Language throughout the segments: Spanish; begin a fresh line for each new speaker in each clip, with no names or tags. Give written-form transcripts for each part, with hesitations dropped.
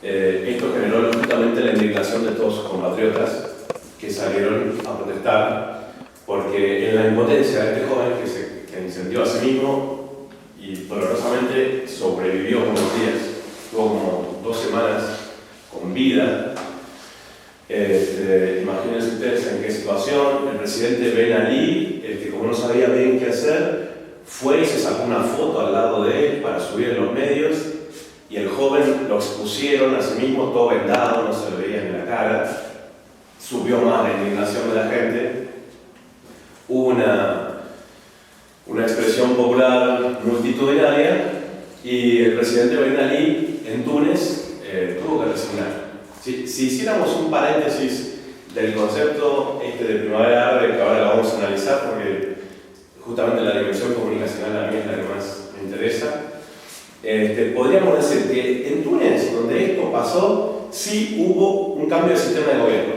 Esto generó justamente la indignación de todos sus compatriotas que salieron a protestar porque en la impotencia de este joven que incendió a sí mismo y dolorosamente sobrevivió unos días, tuvo como 2 semanas con vida. Imagínense ustedes en qué situación. El presidente Ben Ali, como no sabía bien qué hacer, fue y se sacó una foto al lado de él para subir en los medios, y el joven lo expusieron a sí mismo, todo vendado, no se le veía ni la cara. Subió más la indignación de la gente. Hubo una expresión popular multitudinaria y el presidente Ben Ali en Túnez tuvo que resignar. Si hiciéramos un paréntesis del concepto de primavera árabe, que ahora lo vamos a analizar porque justamente la dimensión comunicacional a mí es la que más me interesa, podríamos decir que en Túnez, donde esto pasó, sí hubo un cambio de sistema de gobierno.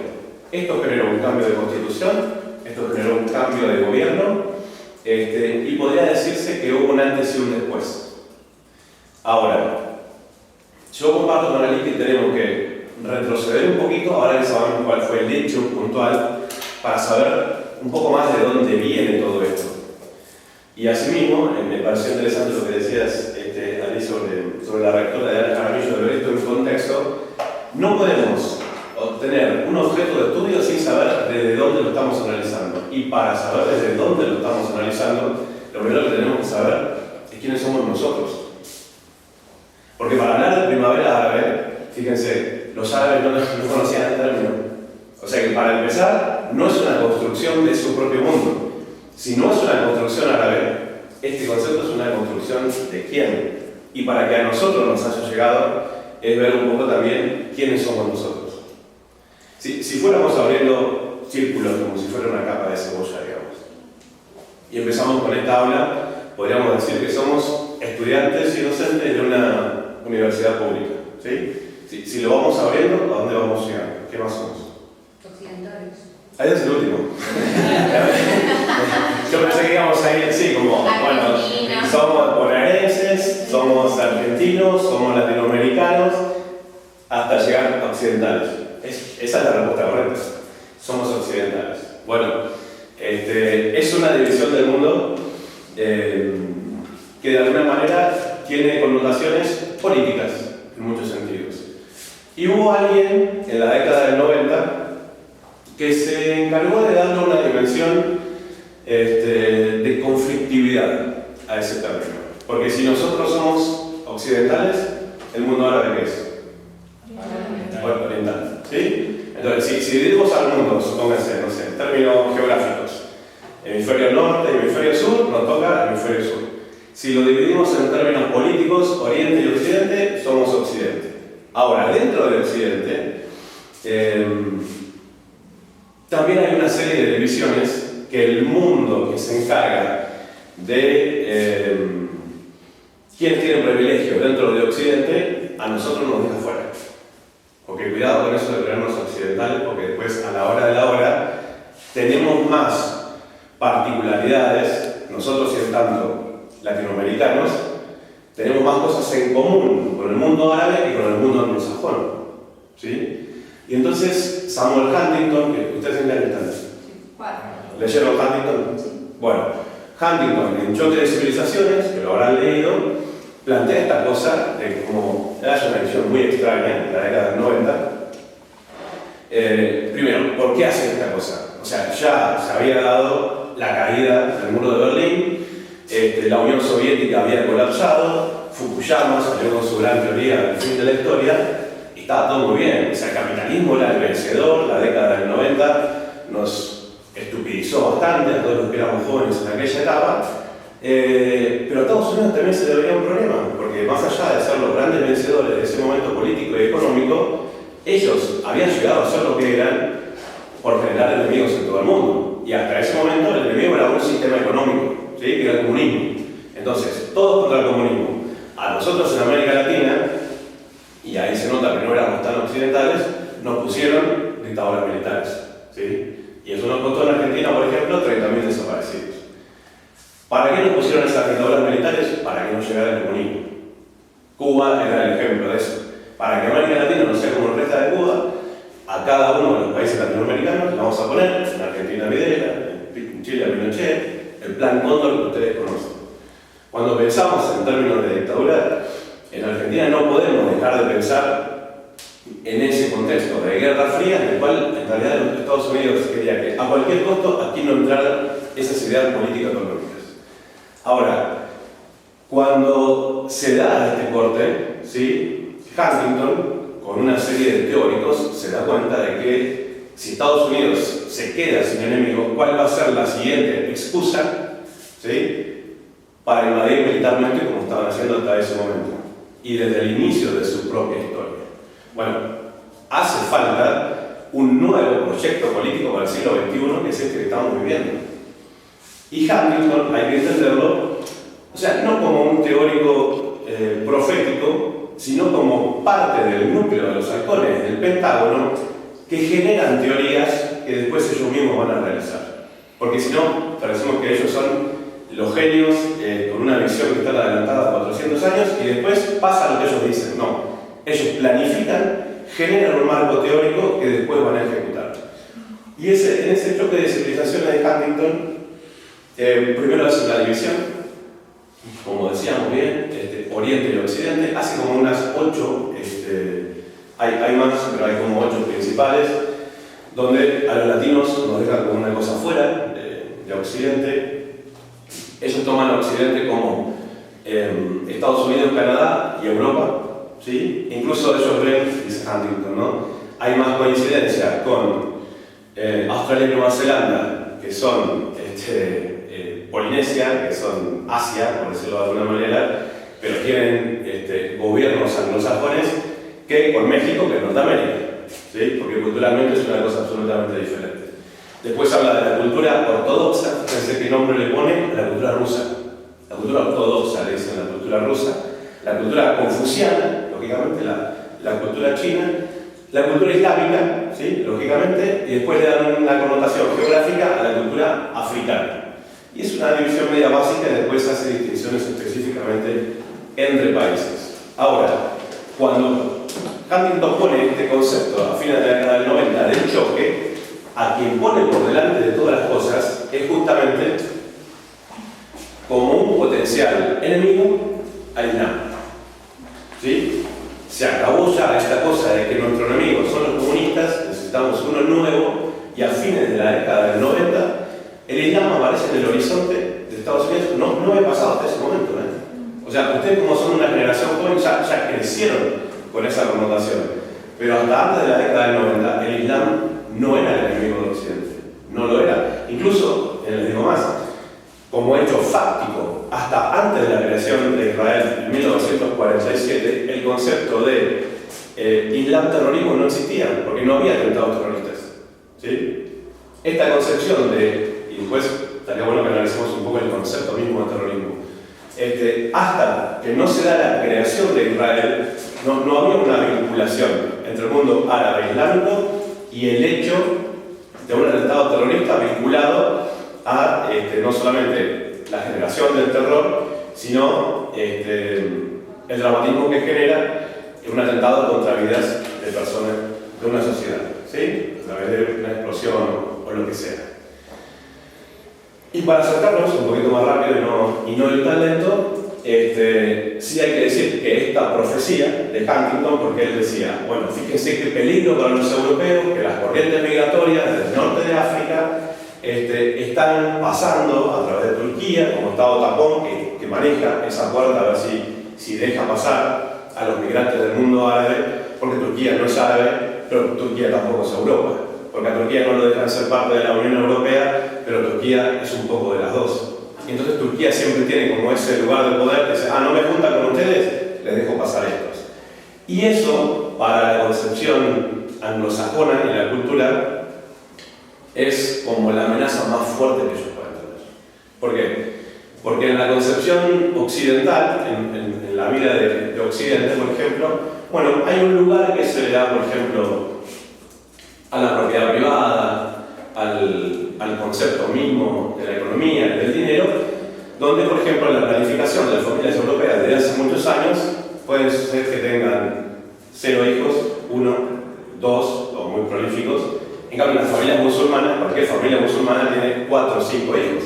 Esto generó un cambio de constitución, esto generó un cambio de gobierno, y podría decirse que hubo un antes y un después. Ahora, yo comparto con Ali que tenemos que retroceder un poquito, ahora ya sabemos cuál fue el hecho puntual, para saber un poco más de dónde viene todo esto. Y asimismo, me pareció interesante lo que decías, Ali, sobre la rectora de Ana Jaramillo, de ver esto en contexto. No podemos obtener un objeto de estudio sin saber desde dónde lo estamos analizando. Y para saber desde dónde lo estamos analizando, lo primero que tenemos que saber es quiénes somos nosotros. Porque para hablar de primavera árabe, fíjense, los árabes no conocían el término. O sea que para empezar, no es una construcción de su propio mundo. Si no es una construcción árabe, este concepto es una construcción de quién. Y para que a nosotros nos haya llegado, es ver un poco también quiénes somos nosotros. Si fuéramos abriendo círculos como si fuera una capa de cebolla, digamos, y empezamos con esta aula, podríamos decir que somos estudiantes y docentes de una universidad pública. ¿Sí? Si lo vamos abriendo, ¿a dónde vamos llegando? ¿Qué más somos?
Occidentales.
Ahí es el último. Yo pensé que íbamos a ir, sí, como, bueno, somos bonaerenses, somos argentinos, somos latinoamericanos, hasta llegar a occidentales. Esa es la respuesta correcta. Somos occidentales. Bueno, es una división del mundo que de alguna manera tiene connotaciones políticas en muchos sentidos. Y hubo alguien en la década del 90 que se encargó de darle una dimensión de conflictividad a ese término. Porque si nosotros somos occidentales, ¿el mundo árabe qué es? Oriental. ¿Sí? Entonces, si dividimos al mundo, supónganse, no sé, en términos geográficos, hemisferio norte y hemisferio sur, nos toca hemisferio sur. Si lo dividimos en términos políticos, Oriente y Occidente, somos Occidente. Ahora, dentro de Occidente, también hay una serie de divisiones que el mundo que se encarga de quién tiene privilegio dentro de Occidente, a nosotros nos deja fuera. Porque cuidado con eso de creernos occidentales, porque después, a la hora, tenemos más particularidades, nosotros y en tanto latinoamericanos, tenemos más cosas en común con el mundo árabe y con el mundo anglosajón. ¿Sí? Y entonces, Samuel Huntington, que ustedes en la están. ¿Leyeron Huntington?
Sí.
Bueno, Huntington, en Choque de Civilizaciones, que lo habrán leído, plantea esta cosa de como era una visión muy extraña en la década del 90. Primero, ¿por qué hace esta cosa? O sea, ya se había dado la caída del muro de Berlín, la Unión Soviética había colapsado, Fukuyama salió con su gran teoría del fin de la historia, y estaba todo muy bien. O sea, el capitalismo era el vencedor, la década del 90 nos estupidizó bastante a todos los que éramos jóvenes en aquella etapa. Pero a Estados Unidos también se le veía un problema, porque más allá de ser los grandes vencedores de ese momento político y económico, ellos habían llegado a ser lo que eran por generar enemigos en todo el mundo. Y hasta ese momento el enemigo era un sistema económico, ¿sí? Que era el comunismo. Entonces, todos contra el comunismo. A nosotros en América Latina, y ahí se nota que no éramos tan occidentales, nos pusieron dictaduras militares, ¿sí? Y eso nos costó en Argentina, por ejemplo, 30.000 desaparecidos. ¿Para qué nos pusieron esas dictaduras militares? Para que no llegara el comunismo. Cuba era el ejemplo ejemplo de eso. Para que América Latina no sea como el resto de Cuba, a cada uno de los países latinoamericanos le vamos a poner, en Argentina Videla, en Chile Pinochet, el plan Cóndor que ustedes conocen. Cuando pensamos en términos de dictadura, en Argentina no podemos dejar de pensar en ese contexto de Guerra Fría, en el cual en realidad los Estados Unidos quería que a cualquier costo aquí no entraran esas ideas políticas económicas. Ahora, cuando se da este corte, ¿sí? Huntington, con una serie de teóricos, se da cuenta de que si Estados Unidos se queda sin enemigos, ¿cuál va a ser la siguiente excusa, ¿sí? Para invadir militarmente como estaban haciendo hasta ese momento y desde el inicio de su propia historia? Bueno, hace falta un nuevo proyecto político para el siglo XXI, que es este que estamos viviendo. Y Huntington, hay que entenderlo, o sea, no como un teórico profético, sino como parte del núcleo de los halcones del Pentágono que generan teorías que después ellos mismos van a realizar. Porque si no, parecemos que ellos son los genios con una visión que está adelantada a 400 años y después pasa lo que ellos dicen. No, ellos planifican, generan un marco teórico que después van a ejecutar. Y en ese choque de civilizaciones de Huntington, primero hace la división, como decíamos bien, Oriente y Occidente, hace como unas 8, hay más, pero hay como 8 principales, donde a los latinos nos dejan como una cosa fuera de Occidente. Ellos toman a Occidente como Estados Unidos, Canadá y Europa, ¿sí? Incluso ellos ven, dice Huntington, ¿no? Hay más coincidencia con Australia y Nueva Zelanda, que son Polinesia, que son Asia, por decirlo de alguna manera, pero tienen gobiernos anglosajones, que con México, que es Norteamérica, ¿sí? Porque culturalmente es una cosa absolutamente diferente. Después habla de la cultura ortodoxa, fíjense qué nombre le pone a la cultura rusa. La cultura ortodoxa le dicen la cultura rusa, la cultura confuciana, lógicamente la cultura china, la cultura islámica, ¿sí? Lógicamente, y después le dan una connotación geográfica a la cultura africana. Y es una división media básica y después hace distinciones específicamente entre países. Ahora, cuando Huntington pone este concepto a fines de la década del 90 del choque, a quien pone por delante de todas las cosas es justamente como un potencial enemigo al Islam. ¿Sí? Se acabó ya esta cosa de que nuestro enemigo son los comunistas, necesitamos uno nuevo, y a fines de la década del 90 el Islam aparece en el horizonte de Estados Unidos. No había pasado hasta ese momento, ¿eh? O sea, ustedes como son una generación joven ya crecieron con esa connotación, pero hasta antes de la década del 90 el Islam no era el enemigo de Occidente, no lo era. Incluso, les digo más, como hecho fáctico, hasta antes de la creación de Israel en 1947, el concepto de Islam terrorismo no existía, porque no había atentados terroristas, ¿sí? Esta concepción y después estaría bueno que analicemos un poco el concepto mismo de terrorismo, hasta que no se da la creación de Israel, no había una vinculación entre el mundo árabe islámico y el hecho de un atentado terrorista vinculado a no solamente la generación del terror, sino el dramatismo que genera un atentado contra vidas de personas de una sociedad, ¿sí? A través de una explosión o lo que sea. Y para acercarnos un poquito más rápido y no ir tan lento, sí hay que decir que esta profecía de Huntington, porque él decía, bueno, fíjense qué peligro para los europeos, que las corrientes migratorias del norte de África están pasando a través de Turquía, como Estado tapón que maneja esa puerta a ver si deja pasar a los migrantes del mundo árabe, porque Turquía no es árabe, pero Turquía tampoco es Europa, porque a Turquía no lo dejan ser parte de la Unión Europea, pero Turquía es un poco de las dos. Y entonces Turquía siempre tiene como ese lugar de poder que dice, no me juntan con ustedes, les dejo pasar estos. Y eso, para la concepción anglosajona y la cultura, es como la amenaza más fuerte que ellos pueden tener. ¿Por qué? Porque en la concepción occidental, en la vida de Occidente, por ejemplo, bueno, hay un lugar que se le da, por ejemplo, a la propiedad privada, al concepto mismo de la economía y del dinero, donde, por ejemplo, la planificación de las familias europeas desde hace muchos años pueden ser que tengan 0 hijos, 1, 2 o muy prolíficos. En cambio, las familias musulmanas, cualquier familia musulmana tiene 4 o 5 hijos.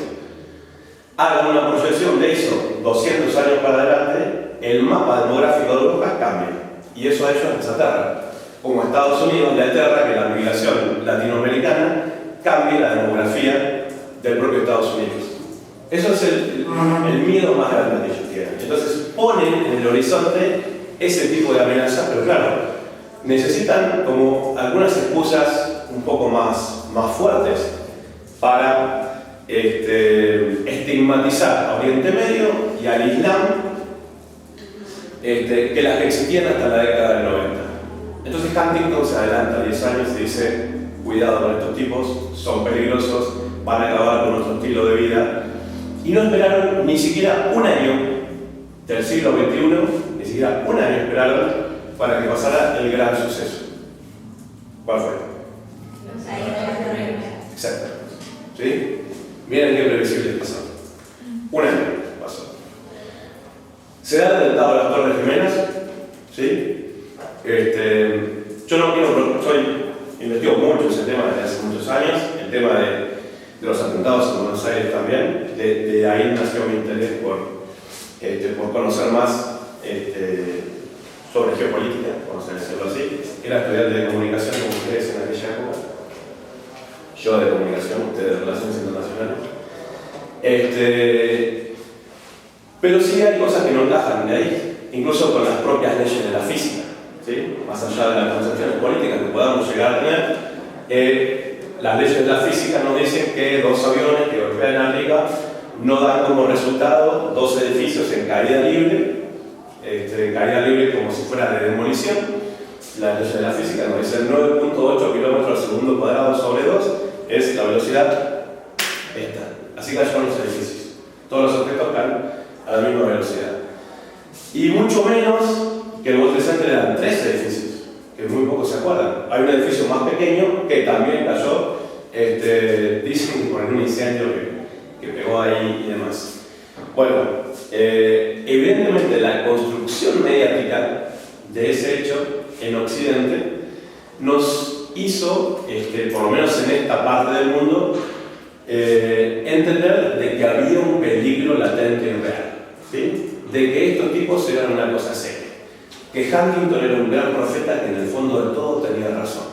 Hagan una proyección de eso 200 años para adelante, el mapa demográfico de Europa cambia. Y eso a ellos les aterra. Como Estados Unidos le aterra que la migración latinoamericana cambie la demografía del propio Estados Unidos. Eso es el miedo más grande que ellos tienen. Entonces ponen en el horizonte ese tipo de amenazas, pero claro, necesitan como algunas excusas un poco más fuertes para estigmatizar a Oriente Medio y al Islam, que las que existían hasta la década del 90. Entonces Huntington se adelanta 10 años y dice: cuidado con estos tipos, son peligrosos, van a acabar con nuestro estilo de vida. Y no esperaron ni siquiera un año del siglo XXI, ni siquiera un año esperaron para que pasara el gran suceso. ¿Cuál fue? Exacto. ¿Sí? Miren qué previsible pasó. Un año pasó. Se da el atentado de las Torres Gemelas. ¿Sí? Yo no quiero, investigo mucho ese tema desde hace muchos años, el tema de los atentados en Buenos Aires también. De ahí nació mi interés por conocer más sobre geopolítica, vamos a decirlo así. Era estudiante de comunicación como ustedes en aquella época. Yo de comunicación, ustedes de relaciones internacionales. Pero sí hay cosas que no encajan de ahí, incluso con las propias leyes de la física, ¿sí? Más allá de las concepciones políticas que podamos llegar a tener, las leyes de la física nos dicen que 2 aviones que golpean arriba no dan como resultado 2 edificios en caída libre, como si fuera de demolición. Las leyes de la física nos dicen 9.8 km/s² sobre 2 es la velocidad esta. Así cayeron los edificios. Todos los objetos caen a la misma velocidad. Y mucho menos que el World Trade Center eran 3 edificios, que muy pocos se acuerdan. Hay un edificio más pequeño que también cayó, dicen que por un incendio que pegó ahí y demás. Bueno, evidentemente la construcción mediática de ese hecho en Occidente nos hizo, por lo menos en esta parte del mundo, entender de que había un peligro latente y real, ¿sí? De que estos tipos eran una cosa seria, que Huntington era un gran profeta que en el fondo de todo tenía razón,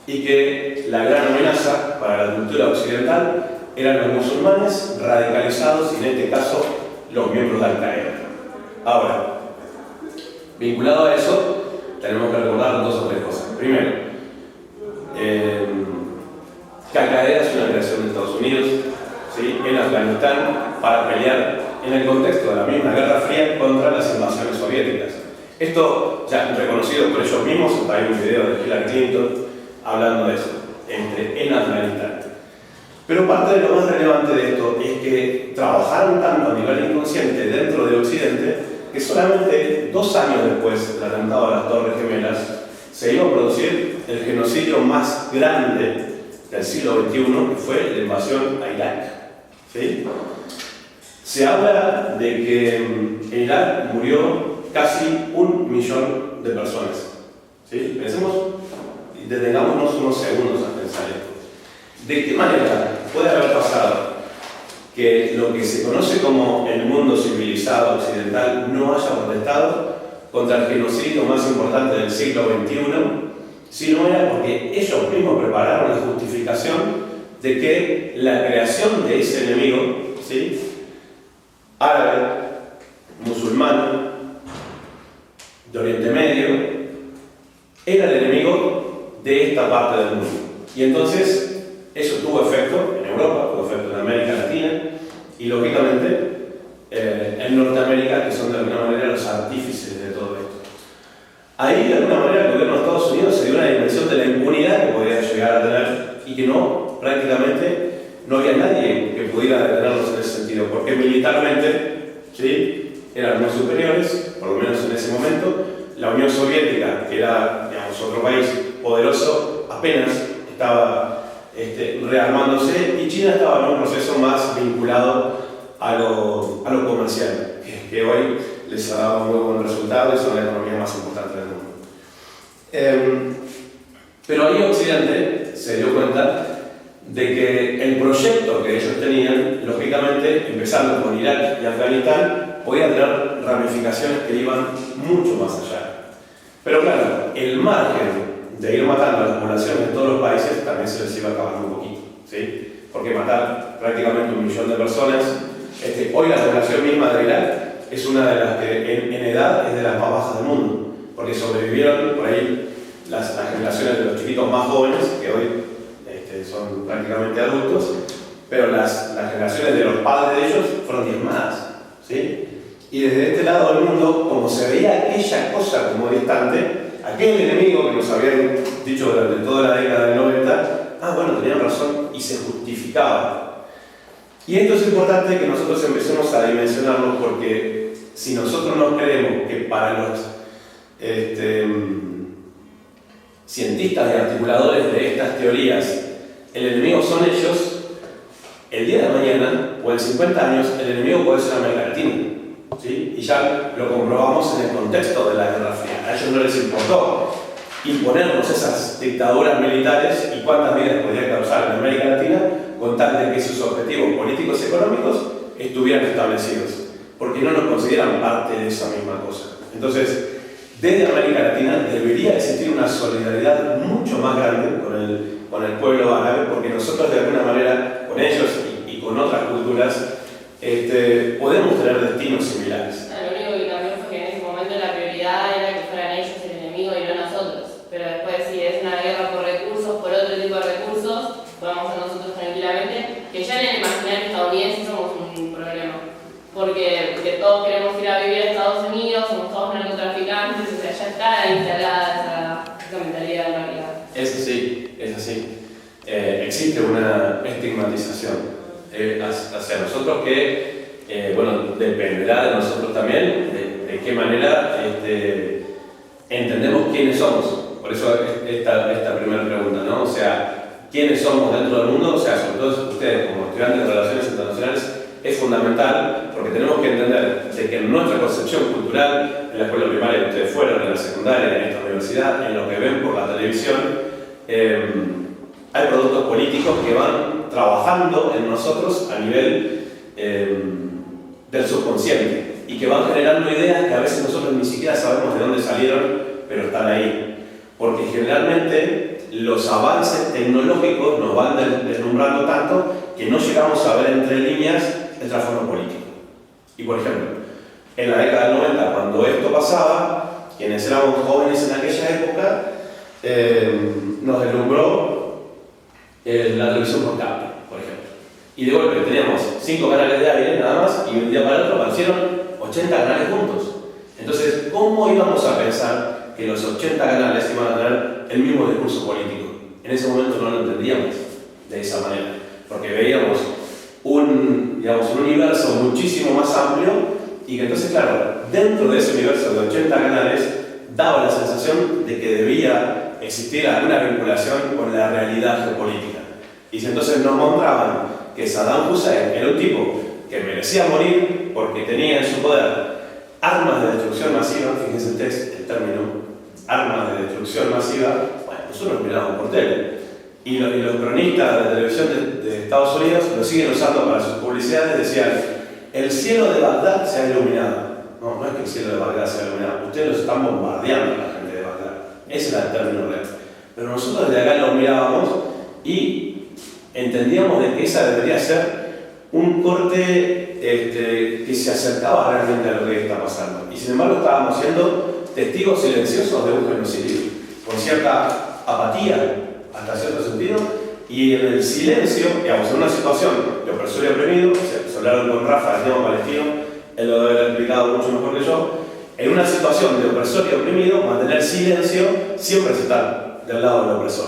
y que la gran amenaza para la cultura occidental eran los musulmanes radicalizados y en este caso los miembros de Al-Qaeda. Ahora, vinculado a eso, tenemos que recordar 2 o 3 cosas. Primero, que Al-Qaeda es una creación de Estados Unidos, ¿sí? En Afganistán, para pelear en el contexto de la misma Guerra Fría contra las invasiones soviéticas. Esto ya reconocido por ellos mismos, hay un video de Hillary Clinton hablando de eso, en Afganistán. Pero parte de lo más relevante de esto es que trabajaron tanto a nivel inconsciente dentro de Occidente que solamente 2 años después del atentado a las Torres Gemelas se iba a producir el genocidio más grande del siglo XXI, que fue la invasión a Irak, ¿sí? Se habla de que en Irak murió casi 1 millón de personas, ¿sí? Pensemos y detengámonos unos segundos a pensar esto. ¿De qué manera puede haber pasado que lo que se conoce como el mundo civilizado occidental no haya protestado contra el genocidio más importante del siglo XXI, si no era porque ellos mismos prepararon la justificación de que la creación de ese enemigo, ¿sí? Árabe, musulmán, de Oriente Medio, era el enemigo de esta parte del mundo. Y entonces eso tuvo efecto en Europa, tuvo efecto en América Latina y lógicamente en Norteamérica, que son de alguna manera los artífices de todo esto. Ahí de alguna manera el gobierno de Estados Unidos se dio una dimensión de la impunidad que podía llegar a tener y que prácticamente no había nadie que pudiera detenerlos en ese sentido, porque militarmente, ¿sí? Eran muy superiores, por lo menos en ese momento. La Unión Soviética, que era, digamos, otro país poderoso, apenas estaba rearmándose, y China estaba en un proceso más vinculado a lo comercial, que hoy les ha dado muy buen resultado y son la economía más importante del mundo. Pero ahí Occidente se dio cuenta de que el proyecto que ellos tenían, lógicamente, empezando con Irak y Afganistán, podía tener ramificaciones que iban mucho más allá. Pero claro, el margen de ir matando a las poblaciones de todos los países también se les iba acabando un poquito, ¿sí? Porque matar prácticamente 1 millón de personas, hoy la población misma de Irak es una de las que en edad es de las más bajas del mundo, porque sobrevivieron por ahí las generaciones de los chiquitos más jóvenes, que hoy son prácticamente adultos, pero las generaciones de los padres de ellos fueron diezmadas, ¿sí? Y desde este lado del mundo, como se veía aquella cosa como distante, aquel enemigo que nos habían dicho durante toda la década del 90, bueno, tenían razón y se justificaba. Y esto es importante que nosotros empecemos a dimensionarlo, porque si nosotros no creemos que para los cientistas y articuladores de estas teorías el enemigo son ellos, el día de mañana o en 50 años el enemigo puede ser América Latina, ¿sí? Y ya lo comprobamos en el contexto de la Guerra Fría. A ellos no les importó imponernos esas dictaduras militares y cuántas vidas podía causar en América Latina con tal de que sus objetivos políticos y económicos estuvieran establecidos, porque no nos consideran parte de esa misma cosa. Entonces, desde América Latina debería existir una solidaridad mucho más grande con el pueblo árabe, porque nosotros de alguna manera, con ellos y con otras culturas, podemos tener destinos similares.
Lo único que cambió fue que en ese momento la prioridad era que fueran ellos el enemigo y no nosotros. Pero después, si es una guerra por recursos, por otro tipo de recursos, podemos hacer nosotros tranquilamente, que ya en el imaginario estadounidense somos un problema. Porque todos queremos ir a vivir a Estados Unidos, somos todos narcotraficantes, o sea, ya está instalada esa mentalidad en realidad.
Es así. Existe una estigmatización hacia nosotros que, dependerá de nosotros también, de qué manera entendemos quiénes somos. Por eso esta primera pregunta, ¿no? O sea, ¿quiénes somos dentro del mundo? O sea, sobre todo ustedes como estudiantes de Relaciones Internacionales, es fundamental porque tenemos que entender de que en nuestra concepción cultural, en la escuela primaria que ustedes fueron, en la secundaria, en esta universidad, en lo que ven por la televisión, hay productos políticos que van trabajando en nosotros a nivel del subconsciente y que van generando ideas que a veces nosotros ni siquiera sabemos de dónde salieron, pero están ahí. Porque generalmente los avances tecnológicos nos van deslumbrando tanto que no llegamos a ver entre líneas el trasfondo político. Y por ejemplo, en la década del 90, cuando esto pasaba, quienes éramos jóvenes en aquella época, nos deslumbró la televisión por cable, por ejemplo. Y de golpe teníamos 5 canales de aire nada más y de un día para el otro aparecieron 80 canales juntos. Entonces, ¿cómo íbamos a pensar que los 80 canales iban a tener el mismo discurso político? En ese momento no lo entendíamos de esa manera, porque veíamos un universo muchísimo más amplio y que entonces, claro, dentro de ese universo de 80 canales daba la sensación de que debía existir alguna vinculación con la realidad geopolítica. Y si entonces nos mostraban que Saddam Hussein era un tipo que merecía morir porque tenía en su poder armas de destrucción masiva, fíjense el término, armas de destrucción masiva, bueno, nosotros mirábamos por tele. Y los cronistas de televisión de Estados Unidos lo siguen usando para sus publicidades, decían, el cielo de Bagdad se ha iluminado. No es que el cielo de Bagdad se ha iluminado, ustedes los están bombardeando a la gente de Bagdad. Ese era el término real. Pero nosotros desde acá lo mirábamos y entendíamos de que esa debería ser un corte que se acercaba realmente a lo que está pasando. Y sin embargo estábamos siendo testigos silenciosos de un genocidio, con cierta apatía, hasta cierto sentido, y en el silencio, digamos, en una situación de opresor y oprimido, se hablaron con Rafa del tema palestino, él lo debe haber explicado mucho mejor que yo, en una situación de opresor y oprimido, mantener silencio siempre es estar del lado del opresor.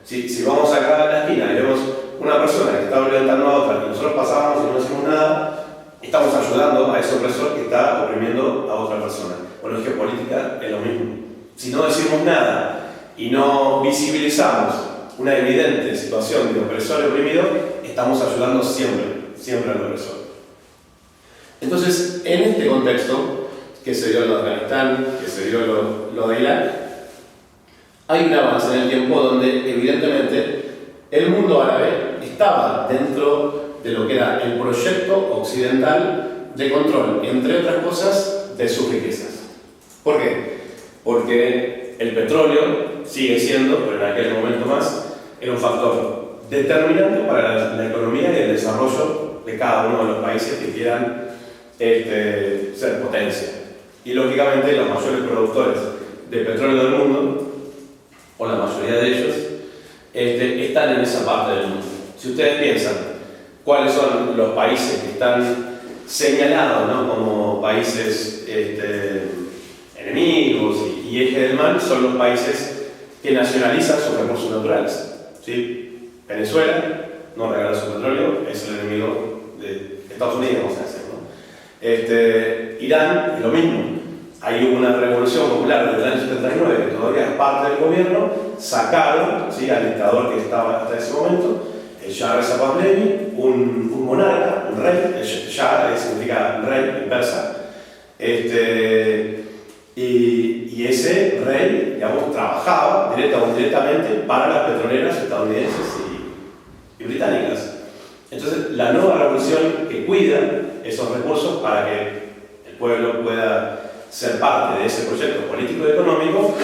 Si vamos acá a la esquina y vemos una persona que está violentando a otra y nosotros pasamos y no decimos nada, estamos ayudando a ese opresor que está oprimiendo a otra persona. Bueno, es que política es lo mismo. Si no decimos nada y no visibilizamos una evidente situación de opresor y oprimido, estamos ayudando siempre al opresor. Entonces, en este contexto, que se dio lo de Afganistán, que se dio lo de Irak, hay un avance en el tiempo donde evidentemente el mundo árabe estaba dentro de lo que era el proyecto occidental de control, entre otras cosas, de sus riquezas. ¿Por qué? Porque el petróleo sigue siendo, pero en aquel momento más, era un factor determinante para la economía y el desarrollo de cada uno de los países que quieran ser potencia. Y lógicamente los mayores productores de petróleo del mundo, o la mayoría de ellos, están en esa parte del mundo. Si ustedes piensan cuáles son los países que están señalados, ¿no?, como países enemigos y eje del mal, son los países que nacionalizan sus recursos naturales. ¿Sí? Venezuela no regala su petróleo, es el enemigo de Estados Unidos, vamos a decir, ¿no? Irán, lo mismo. Hay una revolución popular del año 79 que todavía es parte del gobierno, sacaron, ¿sí?, al dictador que estaba hasta ese momento, el Shah Reza Pahlavi, un monarca, un rey, el Shah significa rey en persa, y ese rey, digamos, trabajaba directa o indirectamente para las petroleras estadounidenses y británicas. Entonces, la nueva revolución que cuida esos recursos para que el pueblo pueda ser parte de ese proyecto político y económico,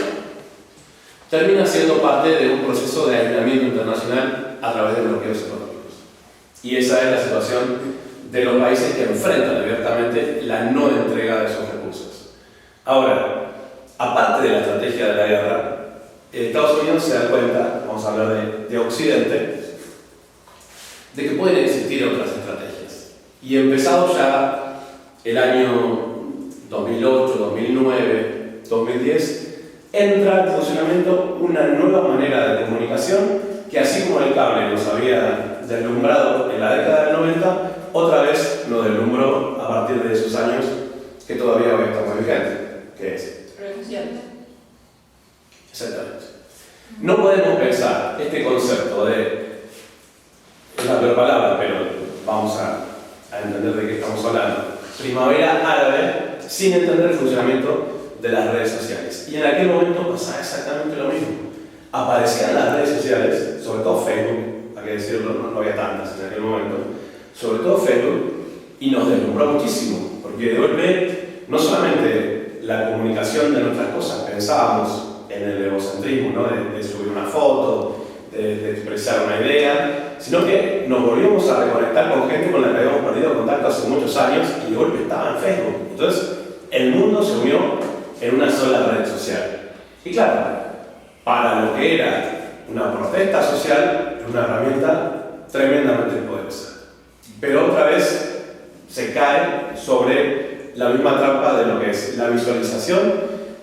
termina siendo parte de un proceso de aislamiento internacional a través de bloqueos económicos. Y esa es la situación de los países que enfrentan abiertamente la no entrega de esos recursos. Ahora, aparte de la estrategia de la guerra, Estados Unidos se da cuenta, vamos a hablar de Occidente, de que pueden existir otras estrategias. Y empezado ya el año 2008, 2009, 2010, entra en funcionamiento una nueva manera de comunicación que, así como el cable nos había deslumbrado en la década del 90, otra vez nos deslumbró a partir de esos años que todavía hoy está muy vigente, que es
redes sociales.
Exactamente. No podemos pensar este concepto de, es la peor palabra, pero vamos a entender de qué estamos hablando, primavera árabe, sin entender el funcionamiento de las redes sociales. Y en aquel momento pasaba exactamente lo mismo. Aparecían las redes sociales, sobre todo Facebook, hay que decirlo, no había tantas en aquel momento, sobre todo Facebook, y nos deslumbró muchísimo, porque de golpe no solamente la comunicación de nuestras cosas, pensábamos en el egocentrismo, ¿no?, de subir una foto, de expresar una idea, sino que nos volvimos a reconectar con gente con la que habíamos perdido contacto hace muchos años y de golpe estaba en Facebook. Entonces, el mundo se unió en una sola red social. Y claro, para lo que era una protesta social, es una herramienta tremendamente poderosa. Pero otra vez se cae sobre la misma trampa de lo que es la visualización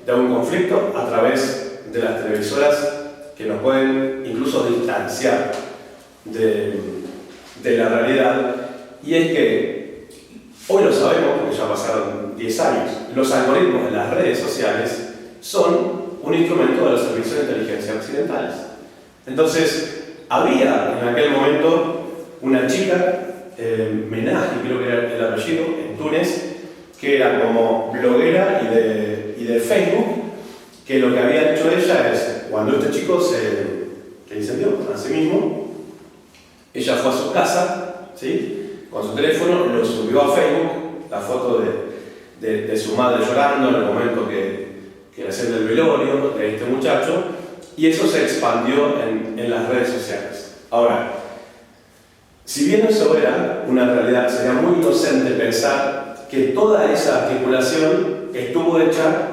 de un conflicto a través de las televisoras que nos pueden incluso distanciar de la realidad. Y es que hoy lo sabemos, porque ya pasaron 10 años, los algoritmos de las redes sociales son un instrumento de los servicios de inteligencia occidentales. Entonces, había en aquel momento una chica, Menaji, creo que era el apellido, en Túnez, que era como bloguera y de Facebook, que lo que había hecho ella es, cuando este chico se incendió a sí mismo, ella fue a su casa, ¿sí?, con su teléfono, lo subió a Facebook, la foto de su madre llorando en el momento que le hacían el velorio de este muchacho, y eso se expandió en las redes sociales. Ahora, si bien eso era una realidad, sería muy inocente pensar que toda esa articulación estuvo hecha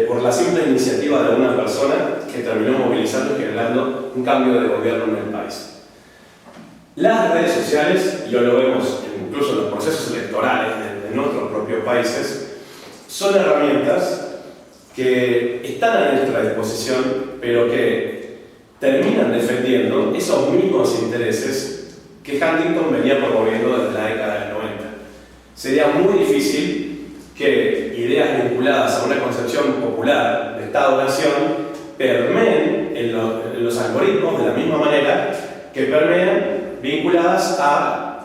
por la simple iniciativa de una persona que terminó movilizando y generando un cambio de gobierno en el país. Las redes sociales, y hoy lo vemos incluso en los procesos electorales de nuestros propios países, son herramientas que están a nuestra disposición, pero que terminan defendiendo esos mismos intereses que Huntington venía promoviendo desde la década del 90. Sería muy difícil que ideas vinculadas a una concepción popular de Estado-Nación permeen en los algoritmos de la misma manera que permean vinculadas a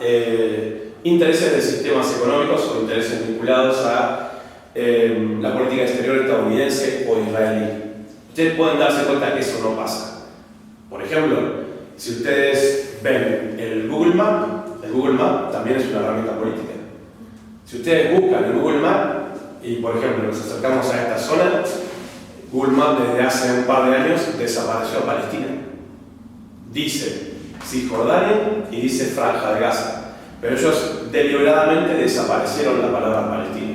intereses de sistemas económicos o intereses vinculados a la política exterior estadounidense o israelí. Ustedes pueden darse cuenta que eso no pasa. Por ejemplo, si ustedes ven el Google Map también es una herramienta política. Si ustedes buscan el Google Map y, por ejemplo, nos acercamos a esta zona, Google Map desde hace un par de años desapareció a Palestina. Dice Cisjordania y dice Franja de Gaza, pero ellos deliberadamente desaparecieron la palabra Palestina.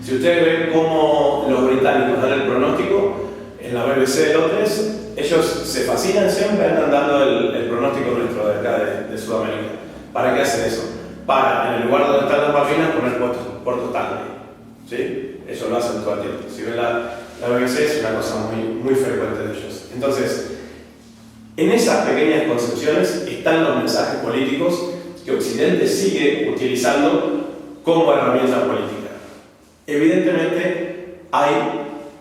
Si ustedes ven cómo los británicos dan el pronóstico en la BBC de Londres, ellos se fascinan, siempre andan dando el pronóstico nuestro de acá de Sudamérica. ¿Para qué hacen eso? Para, en el lugar donde están las Malvinas, poner Puerto Stanley. ¿Sí? Ellos lo hacen todo el tiempo. Si ven la BBC es una cosa muy frecuente de ellos. Entonces, en esas pequeñas concepciones están los mensajes políticos que Occidente sigue utilizando como herramienta política. Evidentemente, hay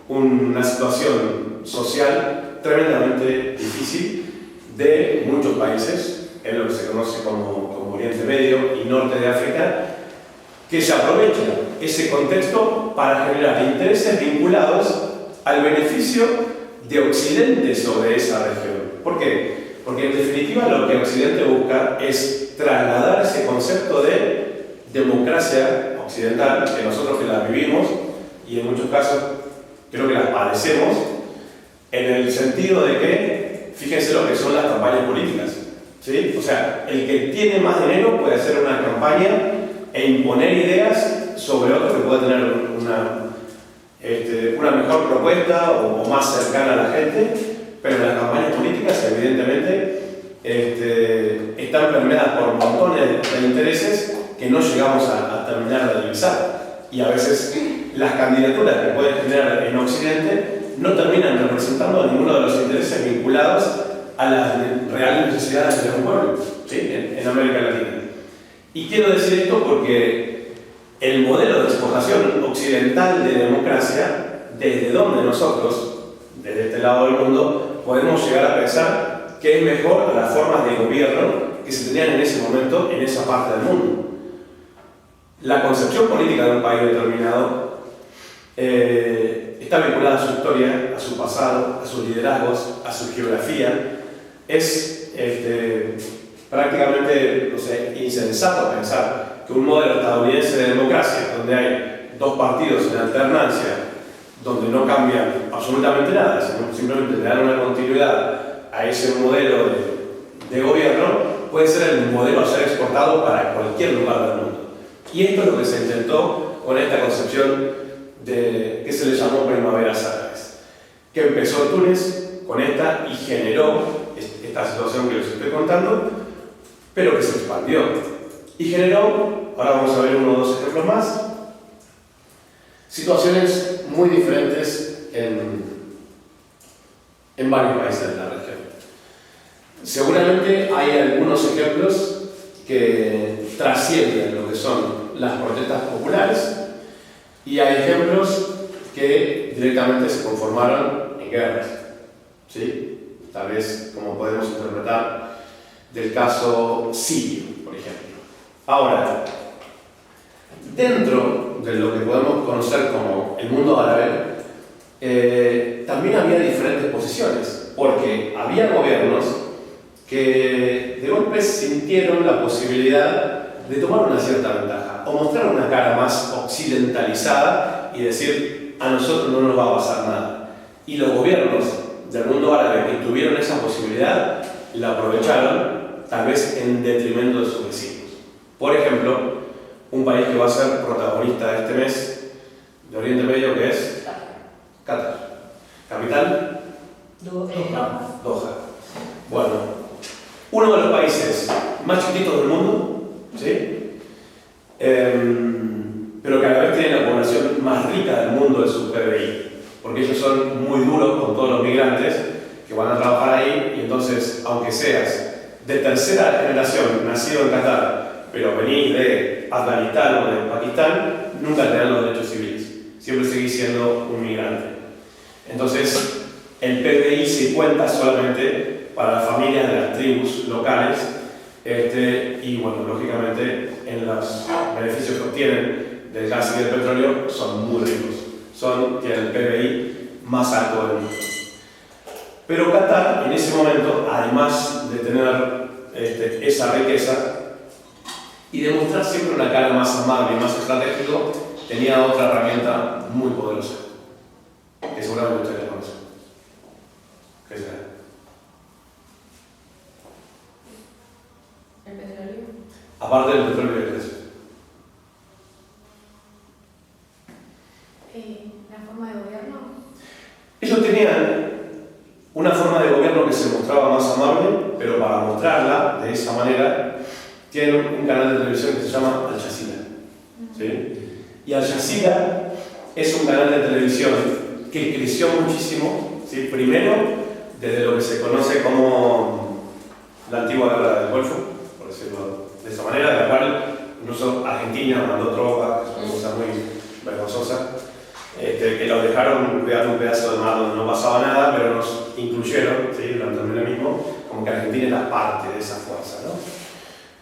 una situación social tremendamente difícil de muchos países, en lo que se conoce como Oriente Medio y Norte de África, que se aprovecha ese contexto para generar intereses vinculados al beneficio de Occidente sobre esa región. ¿Por qué? Porque en definitiva lo que Occidente busca es trasladar ese concepto de democracia occidental, que nosotros que la vivimos y en muchos casos creo que las padecemos, en el sentido de que, fíjense lo que son las campañas políticas, ¿sí? O sea, el que tiene más dinero puede hacer una campaña e imponer ideas sobre otro que puede tener una mejor propuesta o más cercana a la gente, pero las campañas políticas evidentemente están permeadas por montones de intereses que no llegamos a terminar de divisar. Y a veces las candidaturas que pueden generar en Occidente no terminan representando ninguno de los intereses vinculados a las reales necesidades de un pueblo, ¿sí? en América Latina. Y quiero decir esto porque el modelo de exportación occidental de democracia, desde donde nosotros, desde este lado del mundo, podemos llegar a pensar que es mejor las formas de gobierno que se tenían en ese momento en esa parte del mundo. La concepción política de un país determinado está vinculada a su historia, a su pasado, a sus liderazgos, a su geografía. Es prácticamente insensato pensar que un modelo estadounidense de democracia, donde hay dos partidos en alternancia, donde no cambian absolutamente nada, sino simplemente le dan una continuidad a ese modelo de gobierno, puede ser el modelo a ser exportado para cualquier lugar del mundo. Y esto es lo que se intentó con esta concepción que se le llamó primaveras árabes, que empezó en Túnez con esta y generó esta situación que les estoy contando, pero que se expandió y generó, ahora vamos a ver uno o dos ejemplos más, situaciones muy diferentes en varios países de la región. Seguramente hay algunos ejemplos que trascienden lo que son las protestas populares y hay ejemplos que directamente se conformaron en guerras, ¿sí? Tal vez como podemos interpretar del caso sirio, por ejemplo. Ahora, dentro de lo que podemos conocer como el mundo árabe, también había diferentes posiciones, porque había gobiernos que de golpe sintieron la posibilidad de tomar una cierta ventaja o mostrar una cara más occidentalizada y decir, a nosotros no nos va a pasar nada. Y los gobiernos del mundo árabe que tuvieron esa posibilidad la aprovecharon, tal vez en detrimento de sus vecinos. Por ejemplo, un país que va a ser protagonista este mes de Oriente Medio, que es Qatar. ¿Capital? Doha. Bueno, uno de los países más chiquitos del mundo, ¿sí? Pero que a la vez tiene la población más rica del mundo de su PBI, porque ellos son muy duros con todos los migrantes que van a trabajar ahí, y entonces, aunque seas de tercera generación nacido en Qatar, pero venís de Afganistán o de Pakistán, nunca te dan los derechos civiles, siempre seguís siendo un migrante. Entonces, el PBI se cuenta solamente para las familias de las tribus locales, y bueno, lógicamente en los beneficios que obtienen del gas y del petróleo son muy ricos. Tienen el PBI más alto del mundo. Pero Qatar, en ese momento, además de tener esa riqueza y demostrar siempre una cara más amable y más estratégico, tenía otra herramienta muy poderosa, que seguramente ustedes la conocen. ¿Qué será?
¿El petróleo?
Aparte del petróleo y el gas.
¿La forma de gobierno?
Ellos tenían una forma de gobierno que se mostraba más amable, pero para mostrarla de esa manera, tienen un canal de televisión que se llama Al Jazeera. ¿Sí? Y Al Jazeera es un canal de televisión que creció muchísimo, ¿sí? Primero, desde lo que se conoce como la antigua guerra del Golfo, por decirlo de esa manera, de la cual incluso Argentina mandó tropas, que es una cosa muy vergonzosa, que los dejaron cuidando un pedazo de mar donde no pasaba nada, pero nos incluyeron, ¿sí? Durante el menemismo, como que Argentina era parte de esa fuerza, ¿no?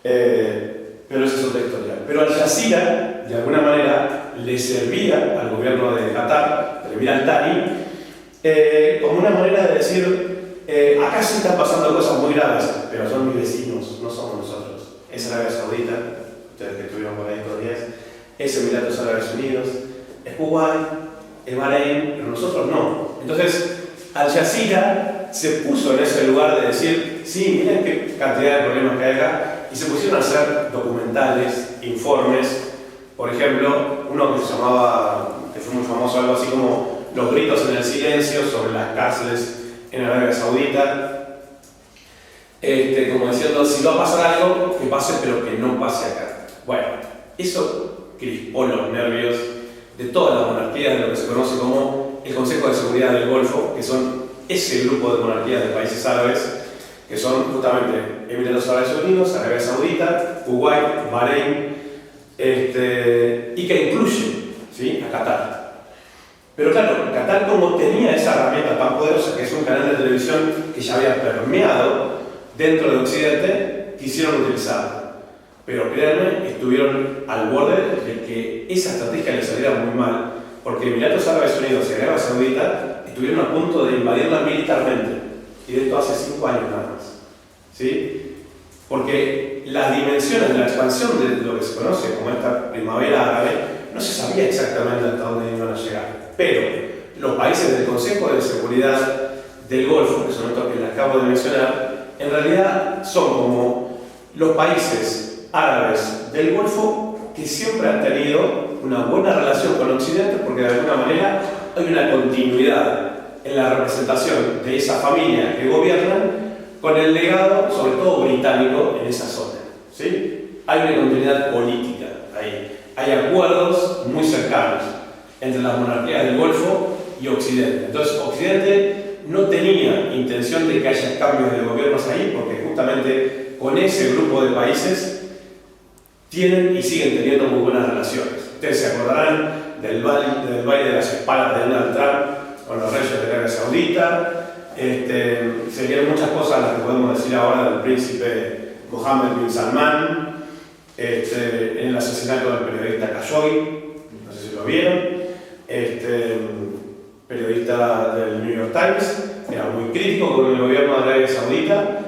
Pero esa es otra historia. Pero Al Jazeera, de alguna manera, le servía al gobierno de Qatar, del Emir Al-Thani, como una manera de decir, acá sí están pasando cosas muy graves, pero son mis vecinos, no somos nosotros. Es Arabia Saudita, ustedes que estuvieron por ahí estos días, es Emiratos Árabes Unidos, es Kuwait, es Bahrein, pero nosotros no. Entonces, Al Jazeera se puso en ese lugar de decir, sí, miren qué cantidad de problemas que hay acá, y se pusieron a hacer documentales, informes, por ejemplo, uno que se llamaba, que fue muy famoso, algo así como Los gritos en el silencio sobre las cárceles en Arabia Saudita, como diciendo, si va a pasar algo, que pase, pero que no pase acá. Bueno, eso crispó los nervios de todas las monarquías, de lo que se conoce como el Consejo de Seguridad del Golfo, que son ese grupo de monarquías de países árabes, que son justamente Emiratos Árabes Unidos, Arabia Saudita, Kuwait, Bahrein, y que incluye, ¿sí?, a Qatar. Pero claro, Qatar, como tenía esa herramienta tan poderosa, que es un canal de televisión que ya había permeado dentro de Occidente, quisieron utilizarlo. Pero créanme, estuvieron al borde de que esa estrategia les saliera muy mal, porque Emiratos Árabes Unidos y Arabia Saudita estuvieron a punto de invadirla militarmente, y de esto hace 5 años nada más. ¿Sí? Porque las dimensiones de la expansión de lo que se conoce como esta primavera árabe no se sabía exactamente hasta dónde iban a llegar. Pero los países del Consejo de Seguridad del Golfo, que son estos que les acabo de mencionar, en realidad son como los países árabes del Golfo que siempre han tenido una buena relación con Occidente, porque de alguna manera hay una continuidad en la representación de esa familia que gobiernan con el legado, sobre todo británico, en esa zona. ¿Sí? Hay una continuidad política ahí. Hay acuerdos muy cercanos entre las monarquías del Golfo y Occidente. Entonces, Occidente no tenía intención de que haya cambios de gobiernos ahí, porque justamente con ese grupo de países tienen y siguen teniendo muy buenas relaciones. Ustedes se acordarán del baile de las espaldas de Donald Trump con los reyes de Arabia Saudita. Serían muchas cosas las que podemos decir ahora del príncipe Mohammed bin Salman, en el asesinato del periodista Khashoggi, no sé si lo vieron, periodista del New York Times, era muy crítico con el gobierno de Arabia Saudita,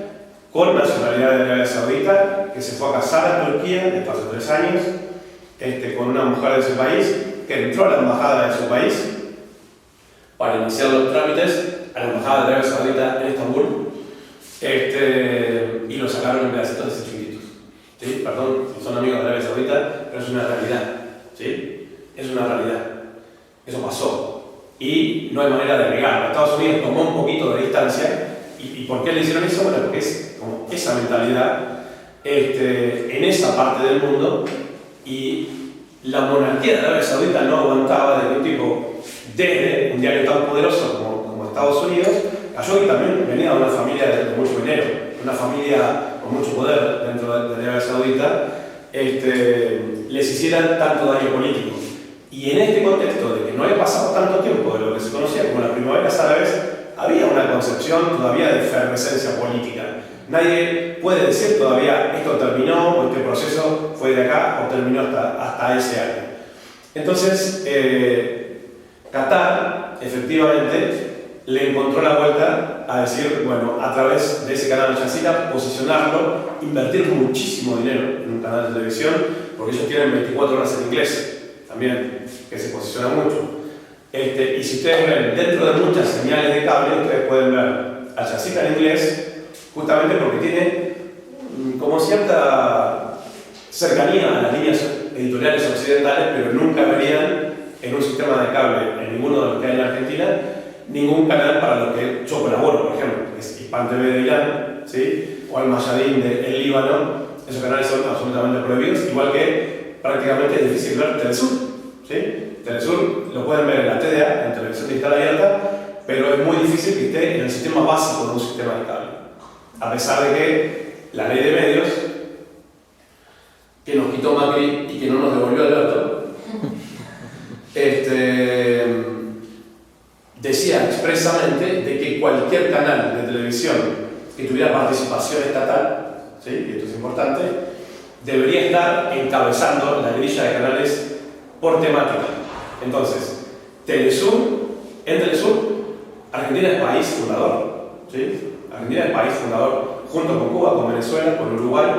con nacionalidad de Arabia Saudita, que se fue a casar a Turquía después de 3 años, con una mujer de ese país, que entró a la embajada de su país para iniciar los trámites a la embajada de Arabia Saudita en Estambul, y lo sacaron en pedacitos de chiquititos. ¿Sí? Perdón si son amigos de Arabia Saudita, pero es una realidad. ¿Sí? Es una realidad. Eso pasó. Y no hay manera de negarlo. Estados Unidos tomó un poquito de distancia. ¿Y por qué le hicieron eso? Bueno, porque es como esa mentalidad en esa parte del mundo, y la monarquía de Arabia Saudita no aguantaba de que un tipo desde un diario tan poderoso como Estados Unidos, Khashoggi también venía de una familia de mucho dinero, una familia con mucho poder dentro de Arabia Saudita, les hicieran tanto daño político. Y en este contexto de que no había pasado tanto tiempo de lo que se conocía como las primaveras árabes, había una concepción todavía de efervescencia política. Nadie puede decir todavía esto terminó o este proceso fue de acá o terminó hasta ese año. Entonces, Qatar, efectivamente, le encontró la vuelta a decir, bueno, a través de ese canal Al Jazeera, posicionarlo, invertir muchísimo dinero en un canal de televisión, porque ellos tienen 24 horas en inglés, también, que se posiciona mucho. Y si ustedes ven, dentro de muchas señales de cable, ustedes pueden ver Al Jazeera en inglés, justamente porque tiene como cierta cercanía a las líneas editoriales occidentales, pero nunca verían en un sistema de cable, en ninguno de los que hay en Argentina, ningún canal para lo que yo colaboro, por ejemplo, que es Hispan TV de Irán, ¿sí? O Al Mayadin del Líbano. Esos canales son absolutamente prohibidos, igual que prácticamente es difícil ver Telesur, ¿sí? Telesur lo pueden ver en la TDA, en televisión digital abierta, pero es muy difícil que esté en el sistema básico de un sistema de cable, a pesar de que la ley de medios que nos quitó Macri y que no nos devolvió Alberto, decía expresamente de que cualquier canal de televisión que tuviera participación estatal, ¿sí? Y esto es importante, debería estar encabezando la grilla de canales por temática. Entonces, en Telesur, Argentina es país fundador, ¿sí? Argentina es país fundador junto con Cuba, con Venezuela, con Uruguay,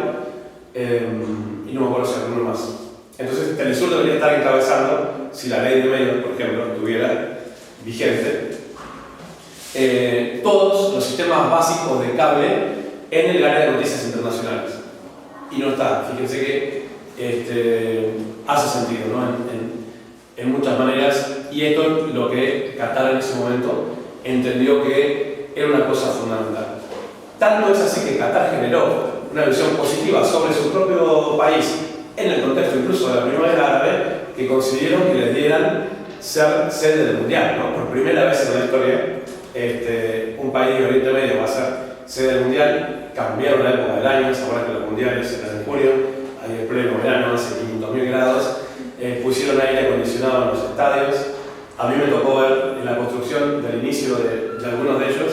y no me acuerdo si alguno más. Entonces, Telesur debería estar encabezando, si la ley de medios, por ejemplo, estuviera vigente, todos los sistemas básicos de cable en el área de noticias internacionales. Y no está, fíjense que hace sentido, ¿no? En muchas maneras, y esto es lo que Qatar en ese momento entendió que era una cosa fundamental. Tanto es así que Qatar generó una visión positiva sobre su propio país, en el contexto incluso de la Primavera Árabe, que consiguieron que les dieran ser sede del Mundial, ¿no? Por primera vez en la historia, un país de Oriente Medio va a ser sede del Mundial. Cambiaron la época del año, se acuerdan que los mundiales eran en julio, hay el pleno verano, hace 500.000 grados, pusieron aire acondicionado en los estadios. A mí me tocó ver en la construcción del inicio de algunos de ellos,